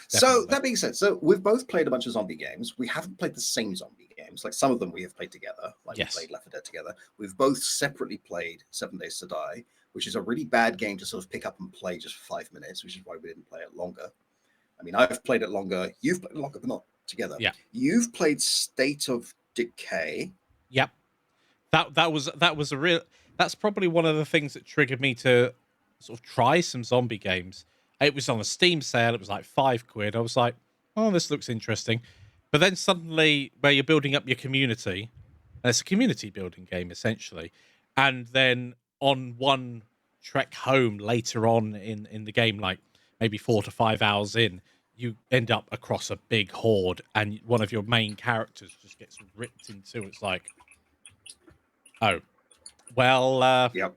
So that being said, so we've both played a bunch of zombie games. We haven't played the same zombie games. Like some of them we have played together. Like Yes. we played Left 4 Dead together. We've both separately played 7 Days to Die, which is a really bad game to sort of pick up and play just for 5 minutes, which is why we didn't play it longer. I mean, I've played it longer. You've played it longer, but not together. Yeah. You've played State of Decay. Yep. That was a real. That's probably one of the things that triggered me to sort of try some zombie games. It was on a Steam sale. It was like £5. I was like, oh, this looks interesting. But then suddenly, where you're building up your community, and it's a community building game essentially, and then on one trek home later on in the game, like maybe 4 to 5 hours in, you end up across a big horde, and one of your main characters just gets ripped in two. It's like, oh, well, Yep.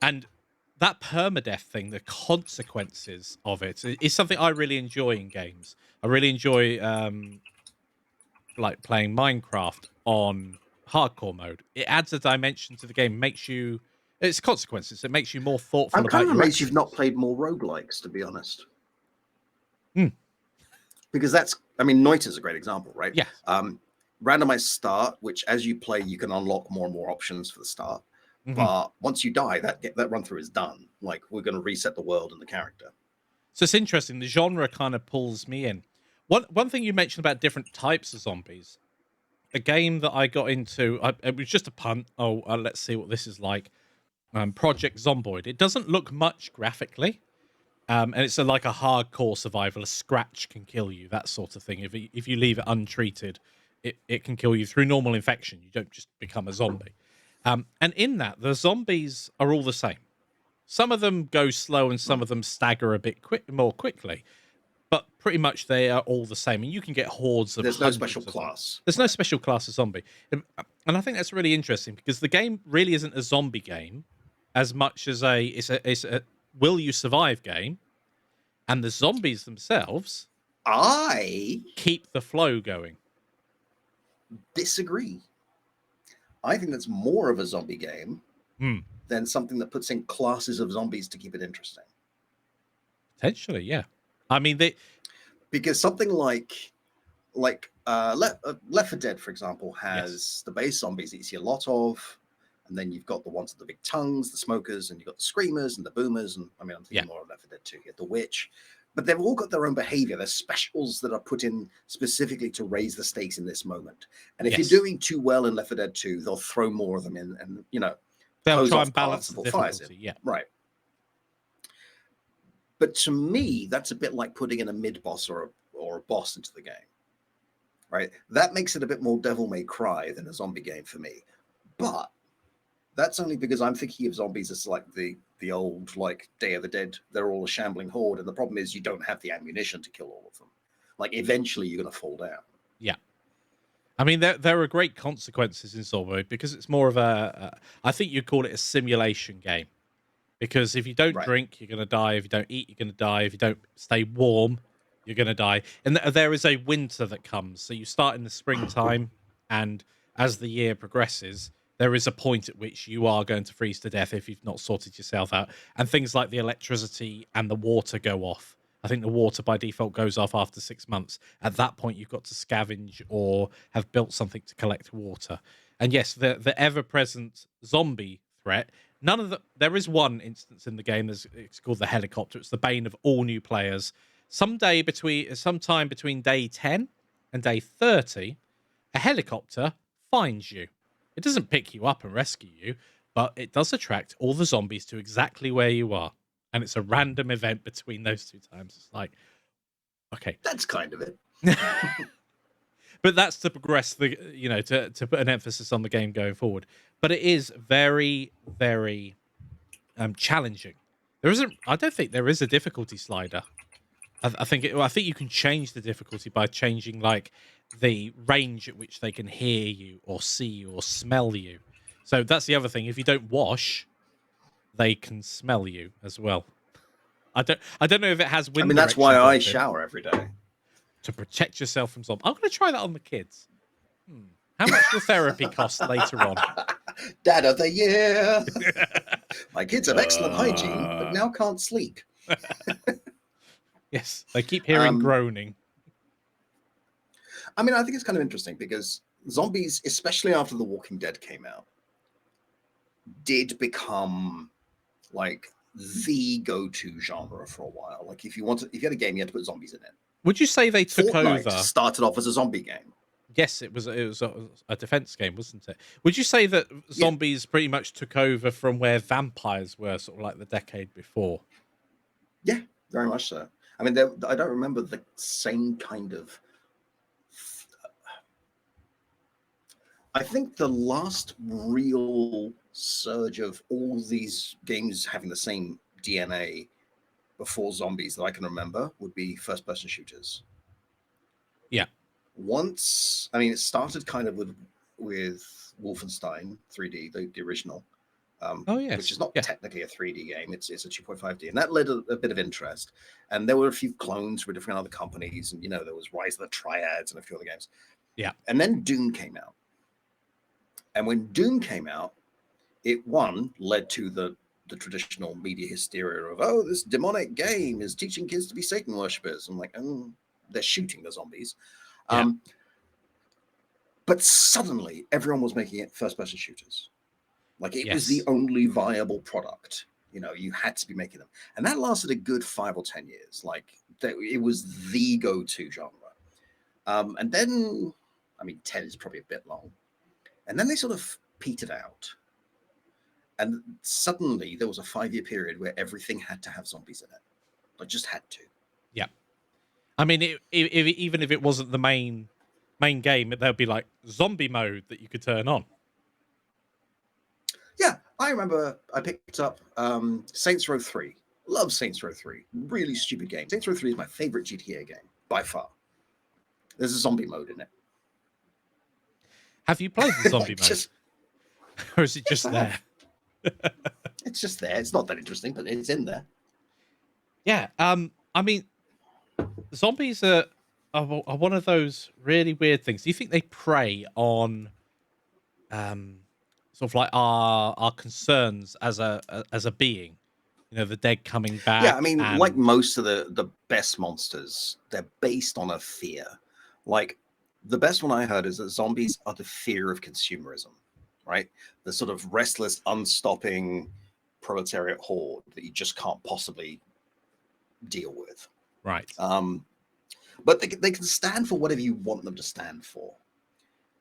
and that permadeath thing, the consequences of it, is something I really enjoy in games. I really enjoy like playing Minecraft on hardcore mode. It adds a dimension to the game, makes you it's consequences. It makes you more thoughtful. I'm about kind of your amazed you've not played more roguelikes, to be honest. Hmm. Because that's, I mean, Noita's a great example, right? Yeah. Randomized start, which as you play, you can unlock more and more options for the start. Mhm. But once you die, that run through is done. Like, we're going to reset the world and the character. So it's interesting. The genre kind of pulls me in. One thing you mentioned about different types of zombies. A game that I got into, it was just a punt. Oh, let's see what this is like. Project Zomboid. It doesn't look much graphically, and it's like a hardcore survival. A scratch can kill you, that sort of thing. If you leave it untreated, it can kill you through normal infection. You don't just become a zombie. And in that, the zombies are all the same. Some of them go slow and some of them stagger a bit more quickly. But pretty much they are all the same. And you can get hordes of There's no special of class. them. There's no special class of zombie. And I think that's really interesting because the game really isn't a zombie game as much as it's a will you survive game. And the zombies themselves I keep the flow going. disagree. I think that's more of a zombie game than something that puts in classes of zombies to keep it interesting. Potentially, yeah. I mean, because something like Left 4 Dead, for example, has the base zombies that you see a lot of, and then you've got the ones with the big tongues, the smokers, and you've got the screamers and the boomers, and I mean, I'm thinking more of Left 4 Dead 2. You get the witch, but they've all got their own behavior. There's specials that are put in specifically to raise the stakes in this moment. And if you're doing too well in Left 4 Dead 2, they'll throw more of them in, and they'll try and balance the difficulty. Yeah, right. But to me, that's a bit like putting in a mid boss or a boss into the game, right? That makes it a bit more Devil May Cry than a zombie game for me. But that's only because I'm thinking of zombies as like the old like Day of the Dead. They're all a shambling horde, and the problem is you don't have the ammunition to kill all of them. Like eventually you're going to fall down. Yeah. I mean, there are great consequences in zombie because it's more of I think you'd call it a simulation game. Because if you don't drink, you're going to die. If you don't eat, you're going to die. If you don't stay warm, you're going to die. And there is a winter that comes. So you start in the springtime, and as the year progresses, there is a point at which you are going to freeze to death if you've not sorted yourself out. And things like the electricity and the water go off. I think the water by default goes off after 6 months. At that point, you've got to scavenge or have built something to collect water. And yes, the ever-present zombie threat. None of there is one instance in the game. It's called the helicopter. It's the bane of all new players. Sometime between day 10 and day 30, a helicopter finds you. It doesn't pick you up and rescue you, but it does attract all the zombies to exactly where you are. And it's a random event between those two times. It's like, okay, that's kind of it. But that's to progress to put an emphasis on the game going forward. But it is very, very challenging. I don't think there is a difficulty slider. I think you can change the difficulty by changing like the range at which they can hear you or see you or smell you. So that's the other thing. If you don't wash, they can smell you as well. I don't know if it has wind. I mean, that's why I shower every day. To protect yourself from zombies. I'm going to try that on the kids. How much will therapy cost later on? Dad of the year. My kids have excellent hygiene, but now can't sleep. Yes, they keep hearing Um, groaning. I mean, I think it's kind of interesting because zombies, especially after The Walking Dead came out, did become like the go-to genre for a while. Like if you had a game, you had to put zombies in it. Would you say they took Fortnite over? started off as a zombie game. Yes, it was a defense game, wasn't it? Would you say that Yeah, zombies pretty much took over from where vampires were, sort of like the decade before? yeah, very much so. I mean, I don't remember the same kind of. I think the last real surge of all these games having the same DNA before zombies that I can remember would be first-person shooters. Yeah. Once, I mean, it started kind of with Wolfenstein 3D, the original, Oh which is yes. not Yeah. technically a 3D game. It's a 2.5D, and that led a bit of interest. And there were a few clones with different other companies, and there was Rise of the Triads and a few other games. Yeah. And then Doom came out, and when Doom came out, it led to the traditional media hysteria of, oh, this demonic game is teaching kids to be Satan worshippers. I'm like, oh, they're shooting the zombies. Yeah. But suddenly everyone was making it first-person shooters. Like it was the Yes. only viable product. You had to be making them. And that lasted a good 5 or 10 years. Like it was the go-to genre. And then, I mean, 10 is probably a bit long. And then they sort of petered out. And suddenly there was a 5-year period where everything had to have zombies in it. Like just had to. Yeah. I mean, even if it wasn't the main game, there'd be like zombie mode that you could turn on. Yeah, I remember I picked up Saints Row 3. Love Saints Row 3. Really stupid game. Saints Row 3 is my favorite GTA game by far. There's a zombie mode in it. Have you played the zombie mode? Or is it yes, just there? It's just there. It's not that interesting, but it's in there. Yeah. I mean, zombies are one of those really weird things. Do you think they prey on sort of like our concerns as a being? The dead coming Yeah, I back mean, like and most of the best monsters, they're based on a fear. Like the best one I heard is that zombies are the fear of consumerism, right? The sort of restless, unstopping proletariat horde that you just can't possibly deal with. right. But they can stand for whatever you want them to stand for.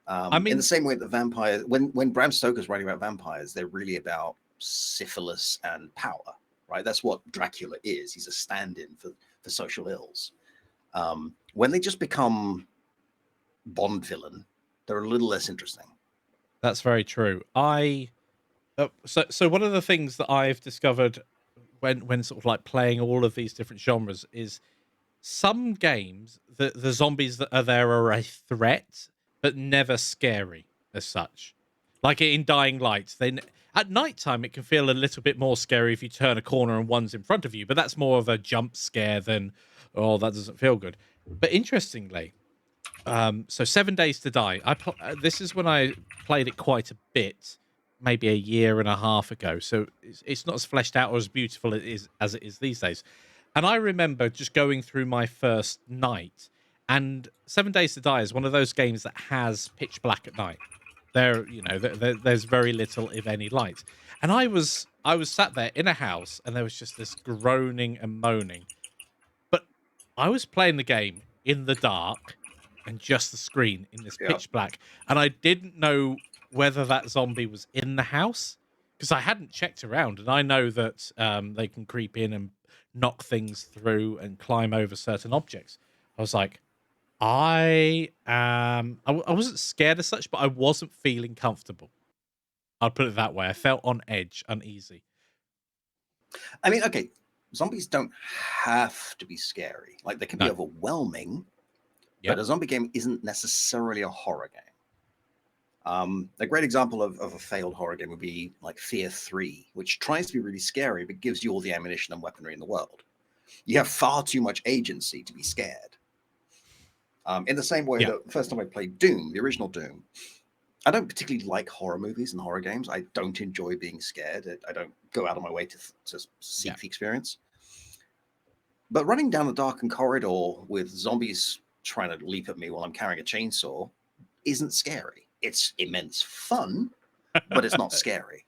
I mean, in the same way that vampires, when Bram Stoker's writing about vampires, they're really about syphilis and power, right? That's what Dracula is. He's a stand-in for social ills. When they just become Bond villain, they're a little less interesting. that's very true. So one of the things that I've discovered when sort of like playing all of these different genres is some games the zombies that are there are a threat but never scary as such. Like in Dying Light, at nighttime it can feel a little bit more scary if you turn a corner and one's in front of you, but that's more of a jump scare than, oh, that doesn't feel good. But interestingly, so 7 Days to Die, this is when I played it quite a bit, maybe a year and a half ago. So it's not as fleshed out or as beautiful as it is these days. And I remember just going through my first night, and 7 Days to Die is one of those games that has pitch black at night. There's very little, if any, light. And I was sat there in a house, and there was just this groaning and moaning. But I was playing the game in the dark, and just the screen in this pitch black, and I didn't know whether that zombie was in the house because I hadn't checked around, and I know that they can creep in and knock things through and climb over certain objects. I was like, I wasn't scared as such, but I wasn't feeling comfortable. I'll put it that way. I felt on edge, uneasy. I mean, okay, zombies don't have to be scary. Like they can be overwhelming, but a zombie game isn't necessarily a horror game. A great example of a failed horror game would be like Fear 3, which tries to be really scary, but gives you all the ammunition and weaponry in the world. You have far too much agency to be scared. In the same way that the first time I played Doom, the original Doom, I don't particularly like horror movies and horror games. I don't enjoy being scared. I don't go out of my way to seek the experience. But running down a darkened corridor with zombies trying to leap at me while I'm carrying a chainsaw isn't scary. It's immense fun, but it's not scary.